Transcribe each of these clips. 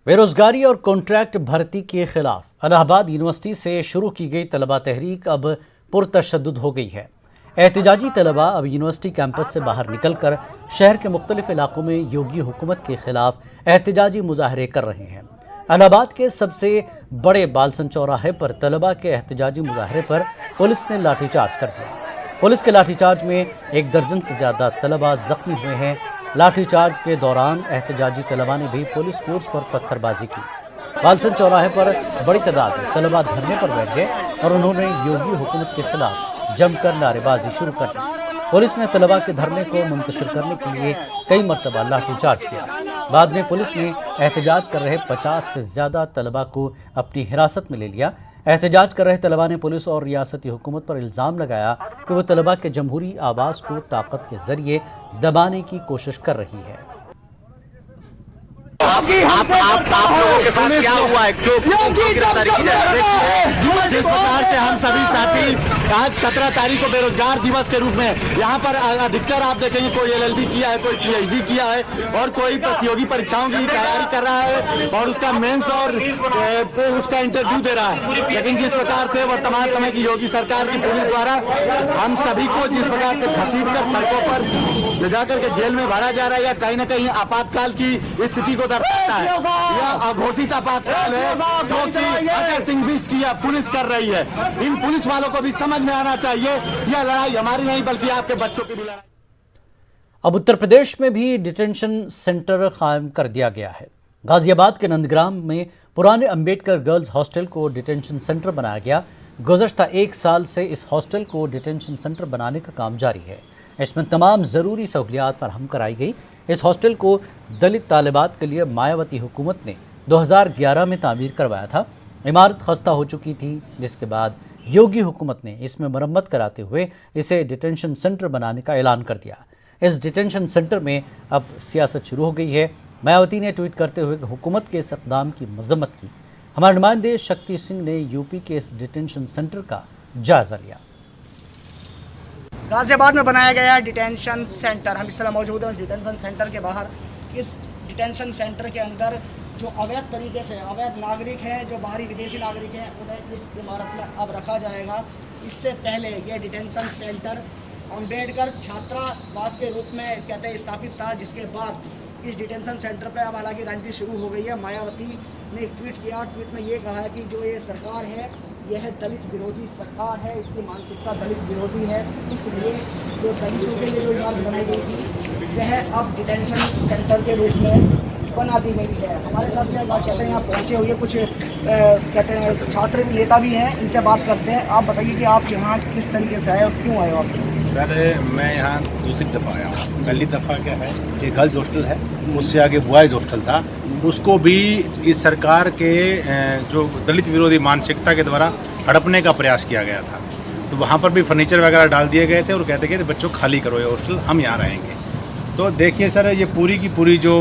बेरोजगारी और कॉन्ट्रैक्ट भर्ती के खिलाफ इलाहाबाद यूनिवर्सिटी से शुरू की गई तलबा तहरीक अब पुरतशद्दुद हो गई है। एहतजाजी तलबा अब यूनिवर्सिटी कैंपस से बाहर निकलकर शहर के मुख्तलिफ इलाकों में योगी हुकूमत के खिलाफ एहतजाजी मुजाहरे कर रहे हैं। इलाहाबाद के सबसे बड़े बालसन चौराहे पर तलबा के एहतजाजी मुजाहरे पर पुलिस ने लाठीचार्ज कर दिया। पुलिस के लाठीचार्ज में 1 दर्जन से ज़्यादा तलबा जख्मी हुए हैं। लाठीचार्ज के दौरान एहतजाजी तलबा ने भी पुलिस फोर्स पर पत्थरबाजी की। बालसन चौराहे पर बड़ी तादाद में तलबा धरने पर बैठ गए और उन्होंने योगी हुकूमत के खिलाफ जमकर नारेबाजी शुरू कर दी। पुलिस ने तलबा के धरने को मुंतशिर करने के लिए कई मरतबा लाठीचार्ज किया। बाद में पुलिस ने एहतजाज कर रहे 50 से ज़्यादा तलबा को अपनी हिरासत में ले लिया। एहतजाज कर रहे तलबा ने पुलिस और रियासती हुकूमत पर इल्ज़ाम लगाया कि वो तलबा के जमहूरी आवाज़ को ताकत के जरिए दबाने की कोशिश कर रही है। आप लोगों के साथ क्या हुआ है? क्यों गिरफ्तारी की जा रही है? जिस प्रकार से हम सभी साथी आज 17 तारीख को बेरोजगार दिवस के रूप में यहाँ पर अधिकतर आप देखेंगे कोई LLB किया है, कोई PhD किया है और कोई प्रतियोगी परीक्षाओं की तैयारी कर रहा है और उसका मेंस और उसका इंटरव्यू दे रहा है। लेकिन जिस प्रकार से वर्तमान समय की योगी सरकार की पुलिस द्वारा हम सभी को जिस प्रकार से घसीट कर सड़कों पर ले जाकर के जेल में भरा जा रहा है, या कहीं न कहीं आपातकाल की स्थिति को दर्शाता है। यह अघोषित आपातकाल है जो कि अजय सिंह बिष्ट की पुलिस कर रही है। इन पुलिस वालों को भी समझ में आना चाहिए यह लड़ाई हमारी नहीं बल्कि आपके बच्चों की भी लड़ाई। अब उत्तर प्रदेश में भी डिटेंशन सेंटर कायम कर दिया गया है। गाजियाबाद के नंदग्राम में पुराने अंबेडकर गर्ल्स हॉस्टल को डिटेंशन सेंटर बनाया गया। गुज़श्ता 1 साल से इस हॉस्टल को डिटेंशन सेंटर बनाने का काम जारी है। इसमें तमाम ज़रूरी सहूलियात फराहम कराई गई। इस हॉस्टल को दलित तालिबात के लिए मायावती हुकूमत ने 2011 में तामीर करवाया था। इमारत खस्ता हो चुकी थी, जिसके बाद योगी हुकूमत ने इसमें मरम्मत कराते हुए इसे डिटेंशन सेंटर बनाने का ऐलान कर दिया। इस डिटेंशन सेंटर में अब सियासत शुरू हो गई है। मायावती ने ट्वीट करते हुए हुकूमत के इस इक़दाम की मज़म्मत की। हमारे नुमाइंदे शक्ति सिंह ने यूपी के इस डिटेंशन सेंटर का जायज़ा लिया। गाजियाबाद में बनाया गया डिटेंशन सेंटर, हम इस समय मौजूद हैं डिटेंशन सेंटर के बाहर। इस डिटेंशन सेंटर के अंदर जो अवैध तरीके से अवैध नागरिक हैं, जो बाहरी विदेशी नागरिक हैं, उन्हें इस इमारत में अब रखा जाएगा। इससे पहले यह डिटेंशन सेंटर अम्बेडकर छात्रावास के रूप में कहते हैं स्थापित था, जिसके बाद इस डिटेंशन सेंटर पर अब हालांकि राजनीति शुरू हो गई है। मायावती ने एक ट्वीट किया, ट्वीट में ये कहा है कि जो ये सरकार है यह दलित विरोधी सरकार है, इसकी मानसिकता दलित विरोधी है, इसलिए जो दलितों के लिए जो इमारत बनाई गई थी वह अब डिटेंशन सेंटर के रूप में बना दी गई है। हमारे साथ में बात कहते हैं यहाँ पहुँचे हुए कुछ कहते हैं छात्र नेता भी हैं, इनसे बात करते हैं। आप बताइए कि आप यहाँ किस तरीके से आए और क्यों आए हो आप? सर मैं यहाँ दूसरी दफ़ा आया हूँ। पहली दफ़ा क्या है कि गर्ल्स हॉस्टल है, उससे आगे बॉयज़ हॉस्टल था, उसको भी इस सरकार के जो दलित विरोधी मानसिकता के द्वारा हड़पने का प्रयास किया गया था। तो वहाँ पर भी फर्नीचर वगैरह डाल दिए गए थे और कहते गए थे बच्चों खाली करो ये हॉस्टल, हम यहाँ रहेंगे। तो देखिए सर, ये पूरी की पूरी जो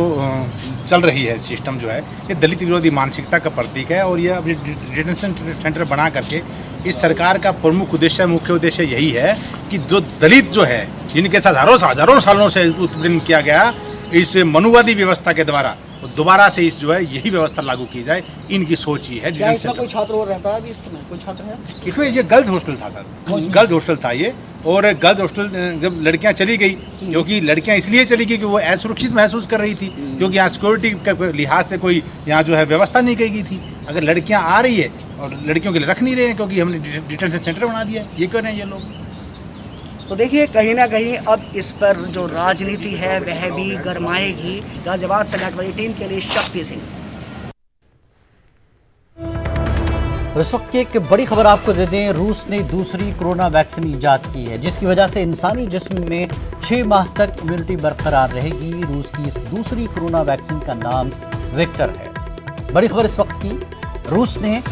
चल रही है सिस्टम जो है, ये दलित विरोधी मानसिकता का प्रतीक है। और ये अपनी डिटेंशन सेंटर बना करके इस सरकार का प्रमुख उद्देश्य, मुख्य उद्देश्य यही है कि जो दलित जो है, जिनके साथ हज़ारों सालों से उत्पीड़न किया गया इस मनुवादी व्यवस्था के द्वारा, दोबारा से इस जो है यही व्यवस्था लागू की जाए, इनकी सोच ही है। क्या इसमें कोई छात्र और रहता है अभी इस समय? कोई छात्र है इसमें? ये गर्ल्स हॉस्टल था सर, गर्ल्स हॉस्टल था ये। और गर्ल्स हॉस्टल जब लड़कियां चली गई, क्योंकि लड़कियां इसलिए चली गई कि वो असुरक्षित महसूस कर रही थी, क्योंकि यहाँ सिक्योरिटी के लिहाज से कोई यहाँ जो है व्यवस्था नहीं की गई थी। अगर लड़कियाँ आ रही है और लड़कियों के लिए रख नहीं रहे हैं, क्योंकि हमने डिटेंशन सेंटर बना दिया है, ये क्यों रहे हैं ये लोग? तो देखिए कहीं ना कहीं अब इस पर जो राजनीति है वह भी गरमाएगी। गाजियाबाद से नेटवर्क टीम के लिए शक्ति सिंह। इस वक्त की एक बड़ी खबर आपको दे दें, रूस ने दूसरी कोरोना वैक्सीन ईजाद की है, जिसकी वजह से इंसानी जिस्म में 6 माह तक इम्यूनिटी बरकरार रहेगी। रूस की इस दूसरी कोरोना वैक्सीन का नाम विक्टर है। बड़ी खबर इस वक्त की, रूस ने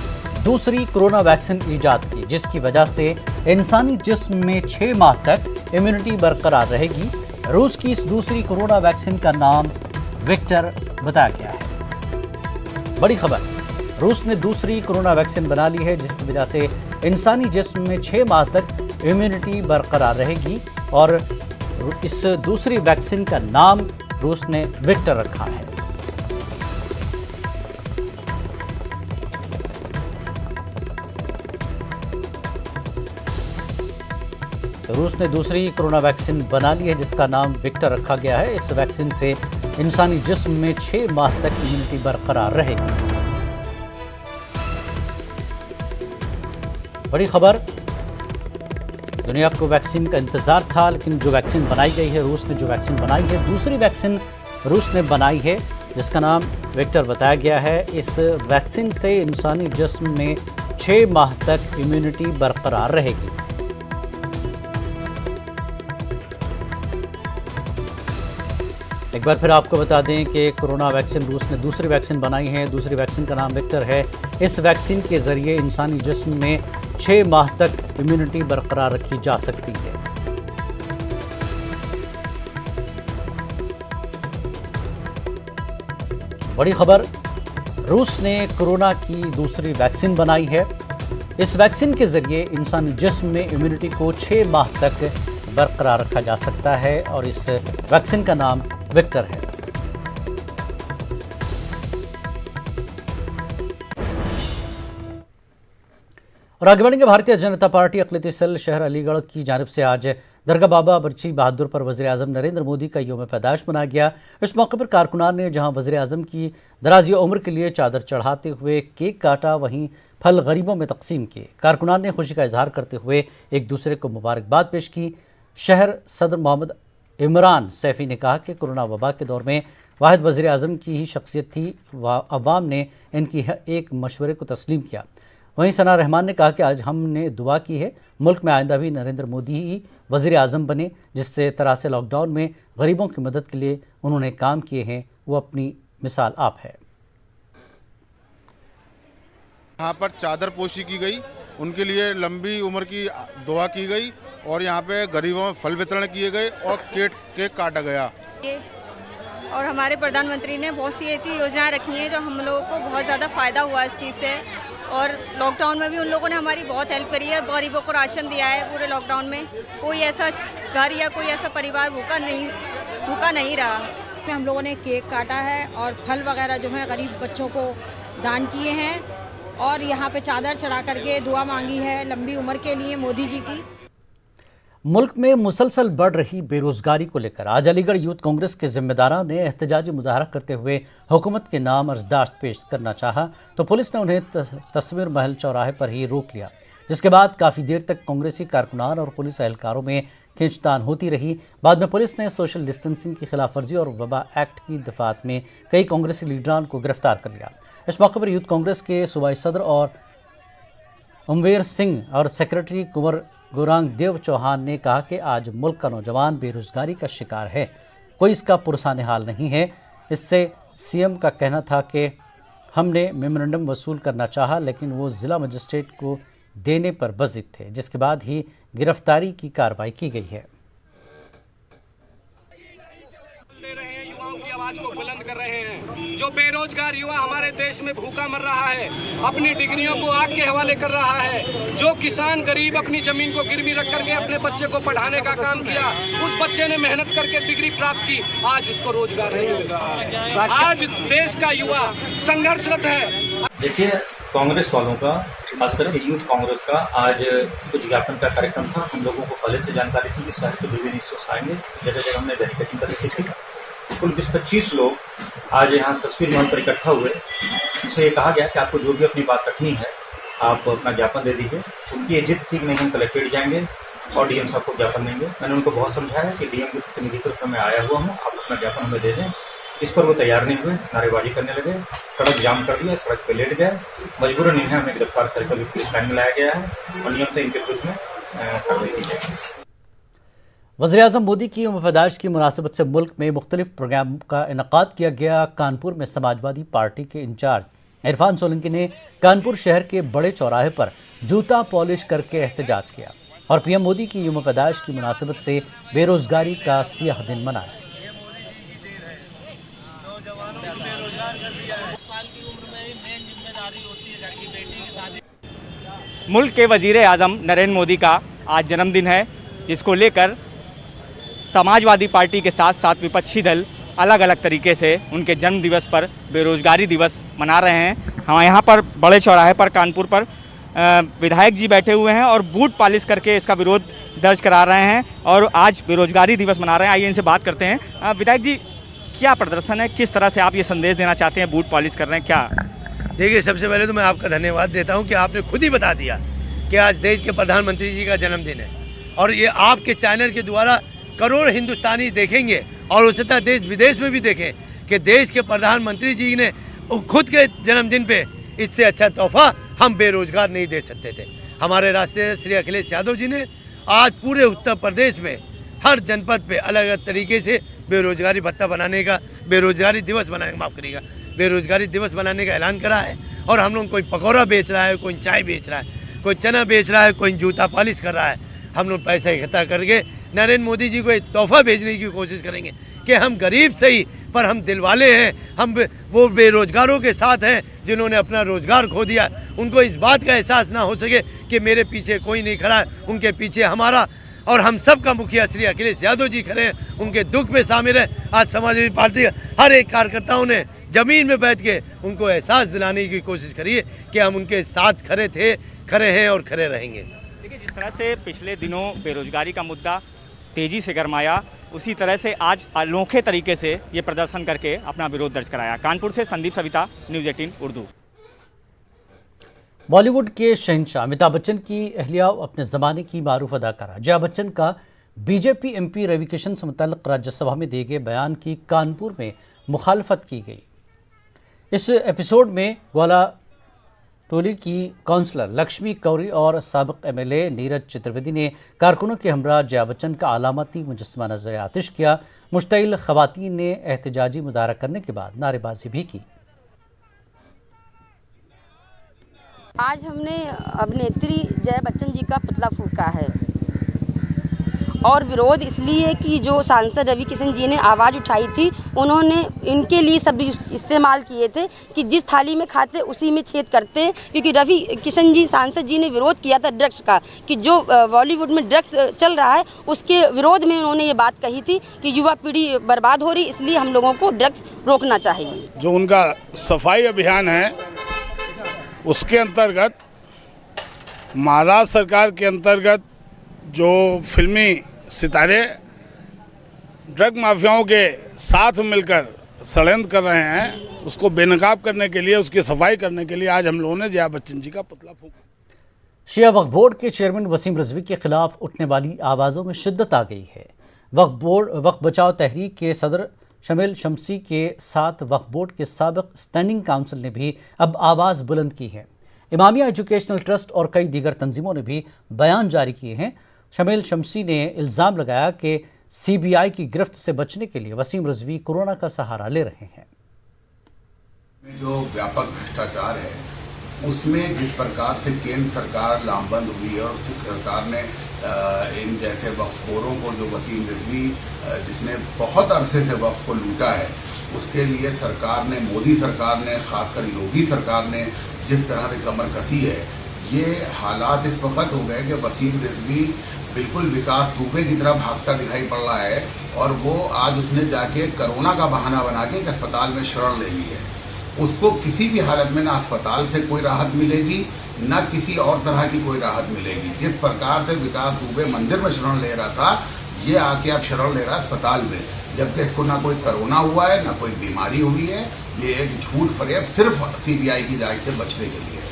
दूसरी कोरोना वैक्सीन ईजाद की, जिसकी वजह से इंसानी जिस्म में 6 माह तक इम्यूनिटी बरकरार रहेगी। रूस की इस दूसरी कोरोना वैक्सीन का नाम विक्टर बताया गया है। बड़ी खबर, रूस ने दूसरी कोरोना वैक्सीन बना ली है, जिसकी वजह से इंसानी जिस्म में 6 माह तक इम्यूनिटी बरकरार रहेगी और इस दूसरी वैक्सीन का नाम रूस ने विक्टर रखा है। रूस ने दूसरी कोरोना वैक्सीन बना ली है जिसका नाम विक्टर रखा गया है। इस वैक्सीन से इंसानी जिस्म में 6 माह तक इम्यूनिटी बरकरार रहेगी। बड़ी खबर, दुनिया को वैक्सीन का इंतजार था, लेकिन जो वैक्सीन बनाई गई है, रूस ने जो वैक्सीन बनाई है, दूसरी वैक्सीन रूस ने बनाई है जिसका नाम विक्टर बताया गया है। इस वैक्सीन से इंसानी जिस्म में 6 माह तक इम्यूनिटी बरकरार रहेगी। एक बार फिर आपको बता दें कि कोरोना वैक्सीन रूस ने दूसरी वैक्सीन बनाई है। दूसरी वैक्सीन का नाम विक्टर है। इस वैक्सीन के जरिए इंसानी जिस्म में 6 माह तक इम्यूनिटी बरकरार रखी जा सकती है। बड़ी खबर, रूस ने कोरोना की दूसरी वैक्सीन बनाई है। इस वैक्सीन के जरिए इंसानी जिस्म में इम्यूनिटी को 6 माह तक बरकरार रखा जा सकता है और इस वैक्सीन का नाम विक्टर है। और आगे बढ़ेंगे। भारतीय जनता पार्टी अक़लियती सेल शहर अलीगढ़ की जानिब से आज दरगाह बाबा बर्ची बहादुर पर वज़ीर आज़म नरेंद्र मोदी का यौम पैदाइश मनाया गया। इस मौके पर कारकुनान ने जहां वज़ीर आज़म की दराज़ी उम्र के लिए चादर चढ़ाते हुए केक काटा, वहीं फल गरीबों में तकसीम किए। कारकुनान ने खुशी का इजहार करते हुए एक दूसरे को मुबारकबाद पेश की। शहर सदर मोहम्मद इमरान सैफ़ी ने कहा कि कोरोना वबा के दौर में वाहिद वज़ीर आज़म की ही शख्सियत थी व अवाम ने इनकी एक मशवरे को तस्लीम किया। वहीं सना रहमान ने कहा कि आज हमने दुआ की है मुल्क में आइंदा भी नरेंद्र मोदी ही वज़ीर आज़म बने। जिससे तरह से लॉकडाउन में गरीबों की मदद के लिए उन्होंने काम किए हैं, वो अपनी मिसाल आप है। यहाँ पर चादर पोशी की गई, उनके लिए लंबी उम्र की दुआ की गई और यहाँ पे गरीबों में फल वितरण किए गए और केक काटा गया। और हमारे प्रधानमंत्री ने बहुत सी ऐसी योजनाएं रखी हैं जो हम लोगों को बहुत ज़्यादा फ़ायदा हुआ इस चीज़ से। और लॉकडाउन में भी उन लोगों ने हमारी बहुत हेल्प करी है, गरीबों को राशन दिया है। पूरे लॉकडाउन में कोई ऐसा घर या कोई ऐसा परिवार भूखा नहीं रहा। हम लोगों ने केक काटा है और फल वगैरह जो है गरीब बच्चों को दान किए हैं और यहाँ पे चादर चढ़ा करके दुआ मांगी है लंबी उम्र के लिए मोदी जी की। मुल्क में मुसलसल बढ़ रही बेरोजगारी को लेकर आज अलीगढ़ यूथ कांग्रेस के जिम्मेदारों ने एहतजाजी मुजाहरा करते हुए हुकूमत के नाम अर्जदाश्त पेश करना चाहा तो पुलिस ने उन्हें तस्वीर महल चौराहे पर ही रोक लिया, जिसके बाद काफ़ी देर तक कांग्रेसी कारकुनान और पुलिस एहलकारों में खींचतान होती रही। बाद में पुलिस ने सोशल डिस्टेंसिंग की खिलाफ वर्जी और वबा एक्ट की दफात में कई कांग्रेसी लीडरान को गिरफ्तार कर लिया। इस मौके पर यूथ कांग्रेस के सूबाई सदर और उमवेर सिंह और सेक्रेटरी कुंवर गुरांग देव चौहान ने कहा कि आज मुल्क का नौजवान बेरोजगारी का शिकार है, कोई इसका पुरसाने हाल नहीं है। इससे सीएम का कहना था कि हमने मेमोरेंडम वसूल करना चाहा लेकिन वो ज़िला मजिस्ट्रेट को देने पर बज़िद थे, जिसके बाद ही गिरफ्तारी की कार्रवाई की गई है। युवाओं की आवाज को बुलंद कर रहे हैं। जो बेरोजगार युवा हमारे देश में भूखा मर रहा है, अपनी डिग्रियों को आग के हवाले कर रहा है, जो किसान गरीब अपनी जमीन को गिरवी रख करके अपने बच्चे को पढ़ाने का काम किया, उस बच्चे ने मेहनत करके डिग्री प्राप्त की, आज उसको रोजगार नहीं मिल रहा। आज देश का युवा संघर्षरत है। देखिए, कांग्रेस वालों का, खास करके यूथ कांग्रेस का आज कुछ ज्ञापन का कार्यक्रम था। हम लोगों को पहले से जानकारी थी कि शहर के विभिन्न हिस्सों से आएंगे, जगह जगह हमने वेरिफिकेशन कर रखी थी। कुल 20-25 लोग आज यहाँ तस्वीर महल पर इकट्ठा हुए। उनसे ये कहा गया कि आपको जो भी अपनी बात रखनी है आप अपना ज्ञापन दे दीजिए। उनकी ये जिद थी कि नहीं हम कलेक्ट्रेट जाएंगे और डीएम साहब को ज्ञापन देंगे। मैंने उनको बहुत समझाया कि डीएम के प्रतिनिधि के रूप में आया हुआ हूँ, आप अपना ज्ञापन हमें दे दें। इस पर वो तैयार नहीं हुए, नारेबाजी करने लगे, सड़क जाम कर दिया, सड़क पे लेट गए। मजबूरन इन्हें हमें गिरफ्तार करके अभी पुलिस लाइन में लाया गया है और नियम से इनके विरुद्ध में कार्रवाई की जाएगी। वज़ीर आज़म मोदी की यौम पैदाइश की मुनासिबत से मुल्क में मुख्तलिफ प्रोग्राम का इनकाद किया गया। कानपुर में समाजवादी पार्टी के इंचार्ज इरफान सोलंकी ने कानपुर शहर के बड़े चौराहे पर जूता पॉलिश करके एहतजाज किया और पीएम मोदी की यौम पैदाइश की मुनासिबत से बेरोजगारी का सियाह दिन मनाया। मुल्क के वज़ीर आज़म नरेंद्र मोदी का आज जन्मदिन है, जिसको लेकर समाजवादी पार्टी के साथ साथ विपक्षी दल अलग अलग तरीके से उनके जन्म दिवस पर बेरोजगारी दिवस मना रहे हैं। हम यहाँ पर बड़े चौराहे पर कानपुर पर विधायक जी बैठे हुए हैं और बूट पॉलिश करके इसका विरोध दर्ज करा रहे हैं और आज बेरोजगारी दिवस मना रहे हैं। आइए इनसे बात करते हैं। विधायक जी, क्या प्रदर्शन है, किस तरह से आप ये संदेश देना चाहते हैं, बूट पॉलिश कर रहे हैं, क्या? देखिए, सबसे पहले तो मैं आपका धन्यवाद देता हूं कि आपने खुद ही बता दिया कि आज देश के प्रधानमंत्री जी का जन्मदिन है और ये आपके चैनल के द्वारा करोड़ हिंदुस्तानी देखेंगे और उससे देश विदेश में भी देखें कि देश के प्रधानमंत्री जी ने खुद के जन्मदिन पे इससे अच्छा तोहफा हम बेरोजगार नहीं दे सकते थे। हमारे राष्ट्रीय श्री अखिलेश यादव जी ने आज पूरे उत्तर प्रदेश में हर जनपद पे अलग अलग तरीके से बेरोजगारी भत्ता बनाने का, बेरोजगारी दिवस बनाने का ऐलान करा है। और हम लोग, कोई पकौड़ा बेच रहा है, कोई चाय बेच रहा है, कोई चना बेच रहा है, कोई जूता पॉलिश कर रहा है, हम लोग पैसा इकट्ठा करके नरेंद्र मोदी जी को एक तोहफा भेजने की कोशिश करेंगे कि हम गरीब सही पर हम दिलवाले हैं, हम वो बेरोजगारों के साथ हैं जिन्होंने अपना रोजगार खो दिया। उनको इस बात का एहसास ना हो सके कि मेरे पीछे कोई नहीं खड़ा है, उनके पीछे हमारा और हम सब का मुखिया श्री अखिलेश यादव जी खड़े हैं, उनके दुख में शामिल हैं। आज समाजवादी पार्टी हर एक कार्यकर्ताओं ने जमीन में बैठ के उनको एहसास दिलाने की कोशिश करी है कि हम उनके साथ खड़े हैं और खड़े रहेंगे। देखिए, जिस तरह से पिछले दिनों बेरोजगारी का मुद्दा तेजी से गरमाया, उसी तरह से आज अनोखे तरीके से ये प्रदर्शन करके अपना विरोध दर्ज कराया। कानपुर से संदीप सविता, न्यूज़ 18 उर्दू। बॉलीवुड के शहंशाह अमिताभ बच्चन की अहलिया अपने ज़माने की मारूफ अदाकारा जया बच्चन का बीजेपी एमपी रविकिशन से मुतल्लिक़ राज्यसभा में दिए गए बयान की कानपुर में मुखालफत की गई। इस एपिसोड में ग्वाला टोली की काउंसलर लक्ष्मी कौरी और साबिक़ एमएलए नीरज चतुर्वेदी ने कारकुनों के हमरा जया बच्चन का अलामती मुजस्समा नज़र आतिश किया। मुश्तइल ख़वातीन ने एहतजाजी मुजाहरा करने के बाद नारेबाजी भी की। आज हमने अभिनेत्री जया बच्चन जी का पुतला फूंका है और विरोध इसलिए कि जो सांसद रवि किशन जी ने आवाज़ उठाई थी, उन्होंने इनके लिए सब इस्तेमाल किए थे कि जिस थाली में खाते उसी में छेद करते हैं। क्योंकि रवि किशन जी सांसद जी ने विरोध किया था ड्रग्स का, कि जो बॉलीवुड में ड्रग्स चल रहा है उसके विरोध में उन्होंने ये बात कही थी कि युवा पीढ़ी बर्बाद हो रही, इसलिए हम लोगों को ड्रग्स रोकना चाहिए। जो उनका सफाई अभियान है उसके अंतर्गत महाराष्ट्र सरकार के अंतर्गत जो फिल्मी सितारे ड्रग माफियाओं के साथ मिलकर षड्यंत्र कर रहे हैं, उसको बेनकाब करने के लिए, उसकी सफाई करने के लिए आज हम लोगों ने जया बच्चन जी का पुतला फूंका। शिया वक्फ बोर्ड के चेयरमैन वसीम रिजवी के खिलाफ उठने वाली आवाज़ों में शिद्दत आ गई है। वक्फ बचाओ तहरीक के सदर शमील शमसी के साथ वक्फ बोर्ड के साबिक़ स्टैंडिंग काउंसिल ने भी अब आवाज़ बुलंद की है। इमामिया एजुकेशनल ट्रस्ट और कई दीगर तंजीमों ने भी बयान जारी किए हैं। शमील शमसी ने इल्ज़ाम लगाया कि सीबीआई की गिरफ्त से बचने के लिए वसीम रिजवी कोरोना का सहारा ले रहे हैं। जो व्यापक भ्रष्टाचार है उसमें जिस प्रकार से केंद्र सरकार लामबंद हुई है और सरकार ने इन जैसे वक्फोरों को, जो वसीम रिजवी जिसने बहुत अरसे से वक्फ को लूटा है, उसके लिए सरकार ने, मोदी सरकार ने, खासकर योगी सरकार ने जिस तरह से कमर कसी है, ये हालात इस वक्त हो गए कि वसीम रिजवी बिल्कुल विकास दुबे की तरह भागता दिखाई पड़ रहा है और वो आज उसने जाके कोरोना का बहाना बना के एक अस्पताल में शरण ले ली है। उसको किसी भी हालत में ना अस्पताल से कोई राहत मिलेगी, ना किसी और तरह की कोई राहत मिलेगी। जिस प्रकार से विकास दुबे मंदिर में शरण ले रहा था, ये आके अब शरण ले रहा है अस्पताल में, जबकि इसको ना कोई कोरोना हुआ है, ना कोई बीमारी हुई है। ये एक झूठ फरेब सिर्फ सीबीआई की जांच से बचने के लिए है।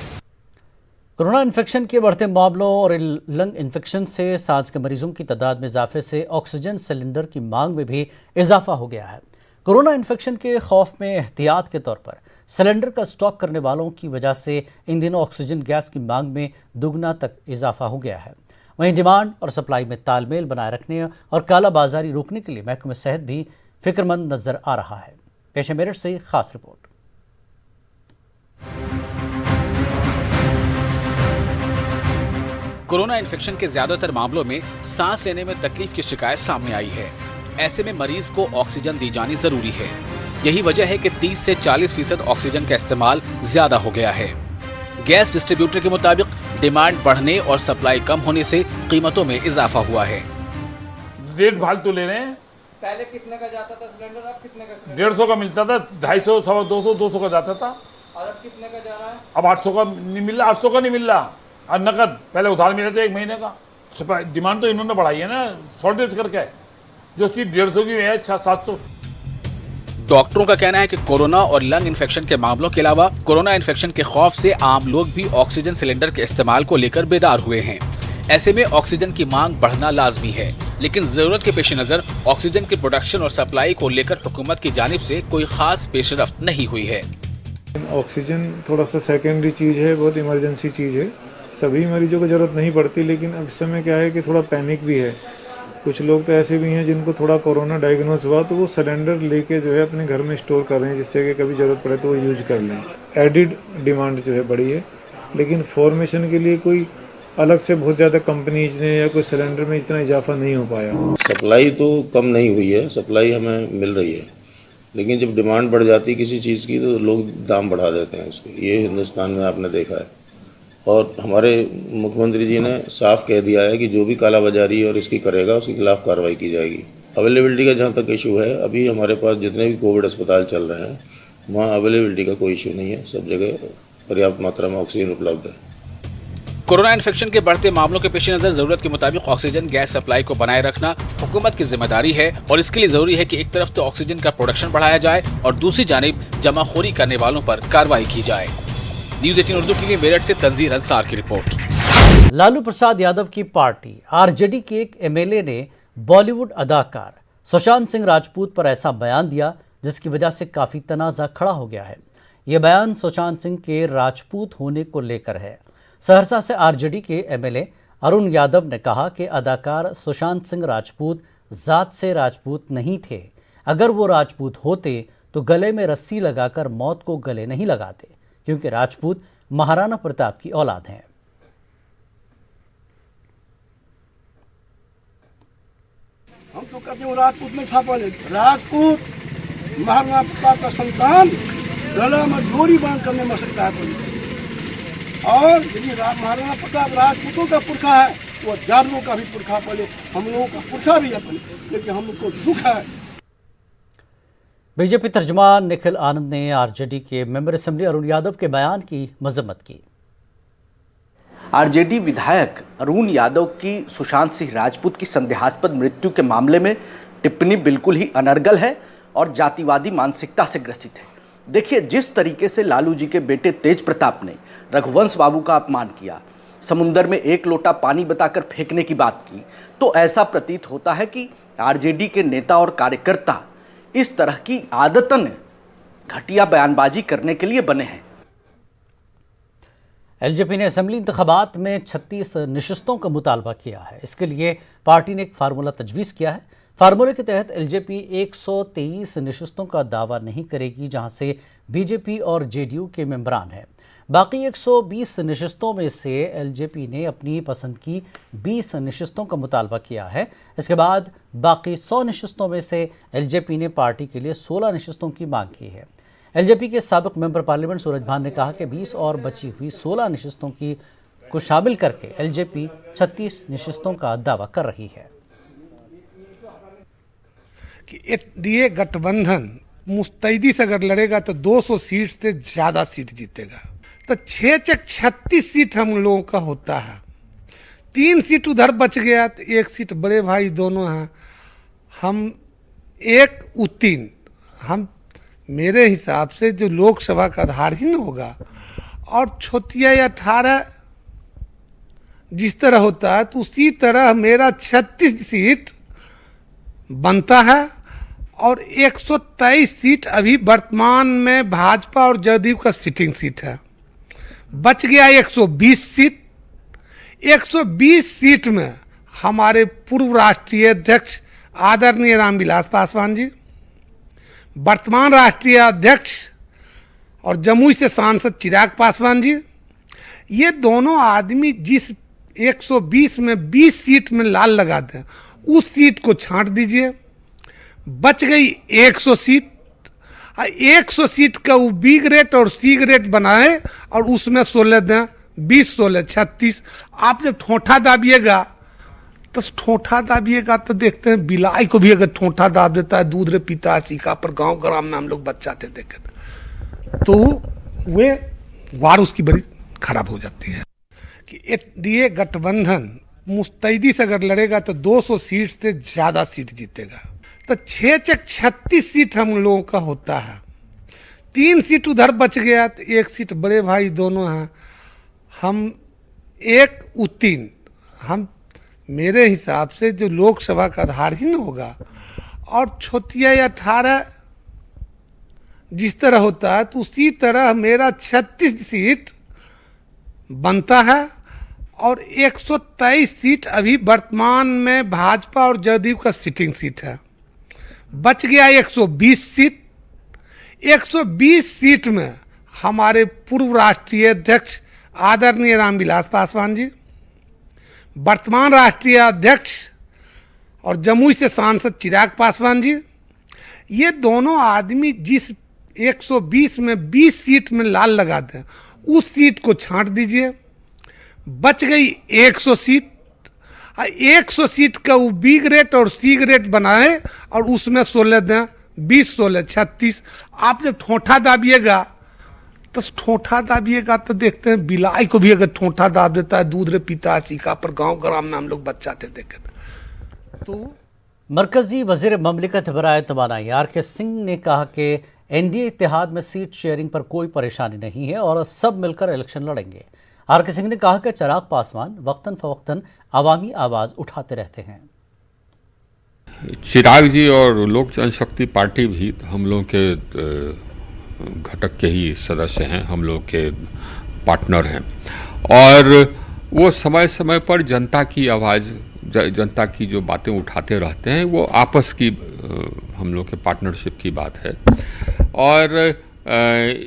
कोरोना इन्फेक्शन के बढ़ते मामलों और लंग इन्फेक्शन से सांस के मरीजों की तादाद में इजाफे से ऑक्सीजन सिलेंडर की मांग में भी इजाफा हो गया है। कोरोना इन्फेक्शन के खौफ में एहतियात के तौर पर सिलेंडर का स्टॉक करने वालों की वजह से इन दिनों ऑक्सीजन गैस की मांग में दुगना तक इजाफा हो गया है। वहीं डिमांड और सप्लाई में तालमेल बनाए रखने और कालाबाजारी रोकने के लिए महकमे सेहत भी फिक्रमंद नजर आ रहा है। पेश है मेरठ से खास रिपोर्ट। कोरोना इन्फेक्शन के ज्यादातर मामलों में सांस लेने में तकलीफ की शिकायत सामने आई है। ऐसे में मरीज को ऑक्सीजन दी जानी जरूरी है। यही वजह है कि 30 से 40% ऑक्सीजन का इस्तेमाल ज्यादा हो गया है। गैस डिस्ट्रीब्यूटर के मुताबिक डिमांड बढ़ने और सप्लाई कम होने से कीमतों में इजाफा हुआ है। रेट फालतू ले रहे हैं। पहले कितने का जाता था सिलेंडर, अब कितने का? 150 का मिलता था, 250, 200, 200 का जाता था। और अब कितने का जा रहा है? अब 800 का नहीं मिल रहा, 800 का नहीं मिल रहा। और नकद पहले उधार मिले थे 1 महीने का, डिमांड तो इन्होंने बढ़ाई है ना, शॉर्टेज करके। जो चीज 150 की है 700। डॉक्टरों का कहना है कि कोरोना और लंग इन्फेक्शन के मामलों के अलावा कोरोना इन्फेक्शन के खौफ से आम लोग भी ऑक्सीजन सिलेंडर के इस्तेमाल को लेकर बेदार हुए हैं। ऐसे में ऑक्सीजन की मांग बढ़ना लाजमी है, लेकिन जरूरत के पेश नजर ऑक्सीजन की प्रोडक्शन और सप्लाई को लेकर हुकूमत की जानिब से कोई खास पेशरफ्त नहीं हुई है। ऑक्सीजन थोड़ा सा सेकेंडरी चीज़ है, बहुत इमरजेंसी चीज़ है। सभी मरीजों को ज़रूरत नहीं पड़ती, लेकिन अब इस समय क्या है कि थोड़ा पैनिक भी है। कुछ लोग तो ऐसे भी हैं जिनको थोड़ा कोरोना डायग्नोस हुआ तो वो सिलेंडर लेके जो है अपने घर में स्टोर कर रहे हैं, जिससे कि कभी ज़रूरत पड़े तो वो यूज कर लें। एडिड डिमांड जो है बड़ी है, लेकिन फॉर्मेशन के लिए कोई अलग से बहुत ज़्यादा कंपनीज ने या कोई सिलेंडर में इतना इजाफा नहीं हो पाया। सप्लाई तो कम नहीं हुई है, सप्लाई हमें मिल रही है, लेकिन जब डिमांड बढ़ जाती है किसी चीज़ की तो लोग दाम बढ़ा देते हैं उसके। ये हिंदुस्तान में आपने देखा है, और हमारे मुख्यमंत्री जी ने साफ कह दिया है कि जो भी कालाबाजारी और इसकी करेगा उसके खिलाफ कार्रवाई की जाएगी। अवेलेबिलिटी का जहाँ तक इशू है, अभी हमारे पास जितने भी कोविड अस्पताल चल रहे हैं वहाँ अवेलेबिलिटी का कोई इशू नहीं है, सब जगह पर्याप्त मात्रा में ऑक्सीजन उपलब्ध है। कोरोना इन्फेक्शन के बढ़ते मामलों के पेश नजर जरूरत के मुताबिक ऑक्सीजन गैस सप्लाई को बनाए रखना हुकूमत की जिम्मेदारी है, और इसके लिए जरूरी है कि एक तरफ तो ऑक्सीजन का प्रोडक्शन बढ़ाया जाए और दूसरी जानिब जमाखोरी करने वालों पर कार्रवाई की जाए। न्यूज़ 18 उर्दू के लिए मेरठ से तंजीर अंसार की रिपोर्ट। लालू प्रसाद यादव की पार्टी आरजेडी के एक एमएलए ने बॉलीवुड अदाकार सुशांत सिंह राजपूत पर ऐसा बयान दिया जिसकी वजह से काफी तनाजा खड़ा हो गया है। यह बयान सुशांत सिंह के राजपूत होने को लेकर है। सहरसा से आरजेडी के एमएलए अरुण यादव ने कहा कि अदाकार सुशांत सिंह राजपूत जात से राजपूत नहीं थे। अगर वो राजपूत होते तो गले में रस्सी लगाकर मौत को गले नहीं लगाते, क्योंकि राजपूत महाराणा प्रताप की औलाद हैं। हम तो कहते हैं राजपूत में छापा ले, राजपूत महाराणा प्रताप का संतान गला में डोरी बांध करने में सकता है। और यदि महाराणा प्रताप राजपूतों का पुरखा है, वो जादवों का भी पुरखा, पहले हम लोगों का पुरखा भी है, लेकिन हम लोग को दुख है। बीजेपी तर्जुमान निखिल आनंद ने आरजेडी के मेंबर असेंबली अरुण यादव के बयान की मजम्मत की। आरजेडी विधायक अरुण यादव की सुशांत सिंह राजपूत की संदेहास्पद मृत्यु के मामले में टिप्पणी बिल्कुल ही अनर्गल है और जातिवादी मानसिकता से ग्रसित है। देखिए, जिस तरीके से लालू जी के बेटे तेज प्रताप ने रघुवंश बाबू का अपमान किया, समुंदर में एक लोटा पानी बताकर फेंकने की बात की, तो ऐसा प्रतीत होता है कि आरजेडी के नेता और कार्यकर्ता इस तरह की आदतन घटिया बयानबाजी करने के लिए बने हैं। एलजेपी ने असेंबली इंतखाबात में 36 नशिस्तों का मुतालबा किया है। इसके लिए पार्टी ने एक फार्मूला तजवीज़ किया है। फार्मूले के तहत एलजेपी 123 नशिस्तों का दावा नहीं करेगी, जहां से बीजेपी और जेडीयू के मेंबरान हैं। बाकी 120 नशिस्तों में से एलजेपी ने अपनी पसंद की 20 नशिस्तों का मुतालबा किया है। इसके बाद बाकी 100 नशिस्तों में से एलजेपी ने पार्टी के लिए 16 नशिस्तों की मांग की है। एलजेपी के साबिक मेंबर पार्लियामेंट सूरज भान ने कहा कि 20 और बची हुई 16 नशिस्तों को शामिल करके एलजेपी 36 नशिस्तों का दावा कर रही है। कि एनडीए गठबंधन मुस्तैदी से अगर लड़ेगा तो 200 सीट से ज़्यादा सीट जीतेगा, तो 6-36 सीट हम लोगों का होता है। 3 सीट उधर बच गया तो 1 सीट बड़े भाई दोनों हैं, हम 1-3 हम मेरे हिसाब से जो लोकसभा का आधार ही न होगा और छोटिया या 18 जिस तरह होता है, तो उसी तरह मेरा 36 सीट बनता है और 123 सीट अभी वर्तमान में भाजपा और जदयू का सिटिंग सीट है। बच गया 120 सीट। 120 सीट में हमारे पूर्व राष्ट्रीय अध्यक्ष आदरणीय रामविलास पासवान जी, वर्तमान राष्ट्रीय अध्यक्ष और जमुई से सांसद चिराग पासवान जी, ये दोनों आदमी जिस 120 में 20 सीट में लाल लगाते हैं, उस सीट को छांट दीजिए, बच गई 100 सीट। 100 सीट का वो बी ग्रेड और सी ग्रेड बनाए और उसमें 16 दें, 20, 16, 36। आप जब ठोंठा दाबिएगा तो देखते हैं बिलाई को भी अगर ठोंठा दाब देता है, दूध रे पीता है सीखा पर, गांव ग्राम में हम लोग बच्चाते देखे तो वे वार उसकी बड़ी खराब हो जाती है। कि एनडीए गठबंधन मुस्तैदी से अगर लड़ेगा तो 200 सीट से ज़्यादा सीट जीतेगा। तो 6 चक 36 सीट हम लोगों का होता है। 3 सीट उधर बच गया तो 1 सीट बड़े भाई दोनों हैं, हम 1 उ 3। हम मेरे हिसाब से जो लोकसभा का आधार ही न होगा और छोटिया 18 जिस तरह होता है, तो उसी तरह मेरा 36 सीट बनता है और 123 सीट अभी वर्तमान में भाजपा और जदयू का सिटिंग सीट है। बच गया 120 सीट। 120 सीट में हमारे पूर्व राष्ट्रीय अध्यक्ष आदरणीय रामविलास पासवान जी, वर्तमान राष्ट्रीय अध्यक्ष और जमुई से सांसद चिराग पासवान जी, ये दोनों आदमी जिस 120 में 20 सीट में लाल लगाते हैं, उस सीट को छांट दीजिए, बच गई 100 सीट। 100 सीट का वो बी ग्रेड और सी ग्रेड बनाए और उसमें 16 दें, 20 16 36। आप जब ठोंठा दाबिएगा तो देखते हैं बिलाई को भी अगर ठोंठा दाब देता है, दूध रे पीता सीखा पर गांव ग्राम में हम लोग बच्चाते देखे थे। तो मरकजी वजीर ममलिकत बराए तवानाई RK सिंह ने कहा कि NDA इत्तेहाद में सीट शेयरिंग पर कोई परेशानी नहीं है और सब मिलकर इलेक्शन लड़ेंगे। RK सिंह ने कहा कि चिराग पासवान वक्तन फवक्तन अवामी आवाज उठाते रहते हैं। चिराग जी और लोक जनशक्ति पार्टी भी हम लोग के घटक के ही सदस्य हैं, हम लोग के पार्टनर हैं और वो समय समय पर जनता की आवाज़, जनता की जो बातें उठाते रहते हैं, वो आपस की हम लोग के पार्टनरशिप की बात है और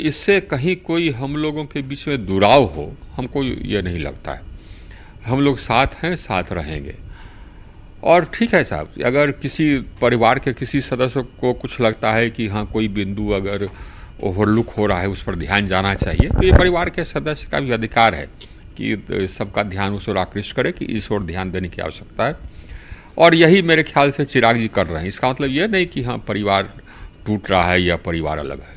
इससे कहीं कोई हम लोगों के बीच में दुराव हो, हमको ये नहीं लगता है। हम लोग साथ हैं, साथ रहेंगे। और ठीक है साहब, अगर किसी परिवार के किसी सदस्य को कुछ लगता है कि हाँ कोई बिंदु अगर ओवरलुक हो रहा है, उस पर ध्यान जाना चाहिए, तो ये परिवार के सदस्य का भी अधिकार है कि सबका ध्यान उस ओर आकृष्ट करे कि इस ओर ध्यान देने की आवश्यकता है। और यही मेरे ख्याल से चिराग जी कर रहे हैं। इसका मतलब ये नहीं कि हाँ परिवार टूट रहा है या परिवार अलग है।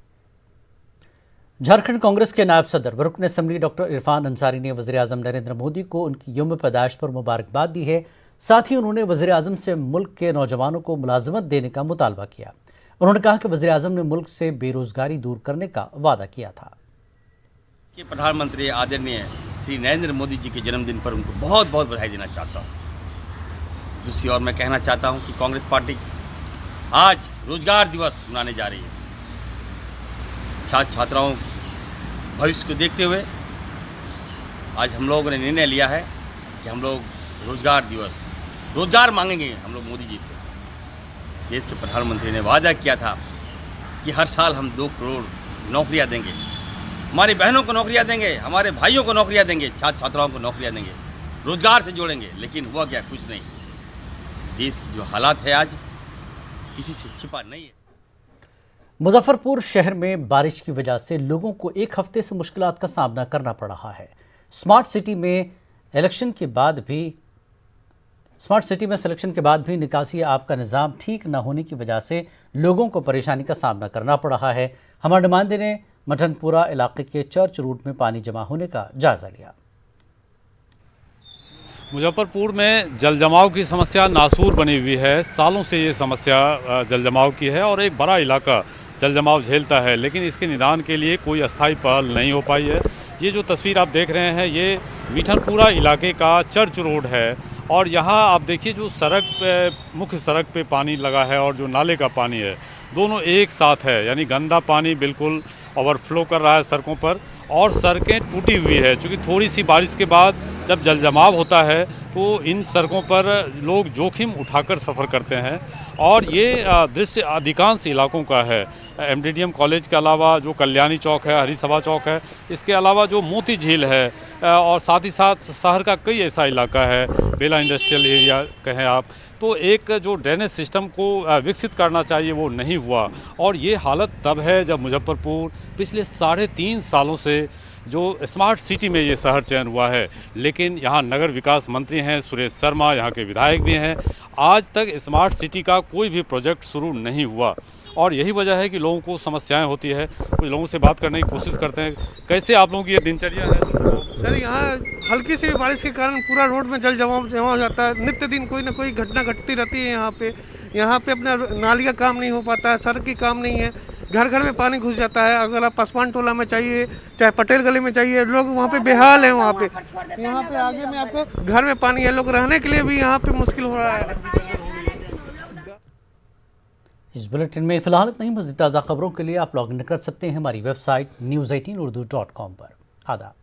झारखंड कांग्रेस के नायब सदर व रुकन असम्बली डॉक्टर इरफान अंसारी ने वज़ीर आज़म नरेंद्र मोदी को उनकी यौम पैदाइश पर मुबारकबाद दी है। साथ ही उन्होंने वज़ीर आज़म से मुल्क के नौजवानों को मुलाजमत देने का मुतालबा किया। उन्होंने कहा कि वज़ीर आज़म ने मुल्क से बेरोजगारी दूर करने का वादा किया था। कि प्रधानमंत्री आदरणीय श्री नरेंद्र मोदी जी के जन्मदिन पर उनको बहुत बहुत बधाई देना चाहता हूँ। दूसरी ओर मैं कहना चाहता हूँ कि कांग्रेस पार्टी आज रोजगार दिवस मनाने जा रही है। छात्र छात्राओं भविष्य को देखते हुए आज हम लोगों ने निर्णय लिया है कि हम लोग रोजगार मांगेंगे हम लोग मोदी जी से। देश के प्रधानमंत्री ने वादा किया था कि हर साल हम 2 करोड़ नौकरियां देंगे, हमारी बहनों को नौकरियां देंगे, हमारे भाइयों को नौकरियां देंगे, छात्र छात्राओं को नौकरियां देंगे, रोजगार से जोड़ेंगे। लेकिन हुआ क्या? कुछ नहीं। देश की जो हालात है आज किसी से छिपा नहीं है। मुजफ्फरपुर शहर में बारिश की वजह से लोगों को एक हफ्ते से मुश्किलात का सामना करना पड़ रहा है। स्मार्ट सिटी में सिलेक्शन के बाद भी निकासी आब का निज़ाम ठीक न होने की वजह से लोगों को परेशानी का सामना करना पड़ रहा है। हमारे नुमाइंदे ने मठनपुरा इलाके के चर्च रूट में पानी जमा होने का जायजा लिया। मुजफ्फरपुर में जल जमाव की समस्या नासूर बनी हुई है। सालों से ये समस्या जल जमाव की है और एक बड़ा इलाका जल जमाव झेलता है, लेकिन इसके निदान के लिए कोई अस्थायी पहल नहीं हो पाई है। ये जो तस्वीर आप देख रहे हैं ये मिठनपुरा इलाके का चर्च रोड है और यहाँ आप देखिए जो मुख्य सड़क पे पानी लगा है और जो नाले का पानी है दोनों एक साथ है, यानी गंदा पानी बिल्कुल ओवरफ्लो कर रहा है सड़कों पर और सड़कें टूटी हुई है। क्योंकि थोड़ी सी बारिश के बाद जब जल जमाव होता है तो इन सड़कों पर लोग जोखिम उठाकर सफ़र करते हैं और ये दृश्य अधिकांश इलाकों का है। MDDM कॉलेज के अलावा जो कल्याणी चौक है, हरी सभा चौक है, इसके अलावा जो मोती झील है और साथ ही साथ शहर का कई ऐसा इलाका है, बेला इंडस्ट्रियल एरिया कहें आप, तो एक जो ड्रेनेज सिस्टम को विकसित करना चाहिए वो नहीं हुआ। और ये हालत तब है जब मुजफ्फरपुर पिछले 3.5 सालों से जो स्मार्ट सिटी में ये शहर चयन हुआ है, लेकिन यहाँ नगर विकास मंत्री हैं सुरेश शर्मा, यहाँ के विधायक भी हैं, आज तक स्मार्ट सिटी का कोई भी प्रोजेक्ट शुरू नहीं हुआ। और यही वजह है कि लोगों को समस्याएं होती है। कुछ लोगों से बात करने की कोशिश करते हैं। कैसे आप लोगों की ये दिनचर्या है? सर यहाँ हल्की सी भी बारिश के कारण पूरा रोड में जल जमा हो जाता है। नित्य दिन कोई ना कोई घटना घटती रहती है यहाँ पे अपना नाली का काम नहीं हो पाता है, सड़क की काम नहीं है, घर घर में पानी घुस जाता है। अगर आप पासवान टोला में चाहिए चाहे पटेल गली में चाहिए, लोग वहाँ पे बेहाल हैं। वहाँ पे आगे में आपको घर में पानी है, लोग रहने के लिए भी यहाँ पे मुश्किल हो रहा है। इस बुलेटिन में फिलहाल इतना ही। मज़ीद ताज़ा खबरों के लिए आप लॉग इन कर सकते हैं हमारी वेबसाइट news18urdu.com पर। आदाब।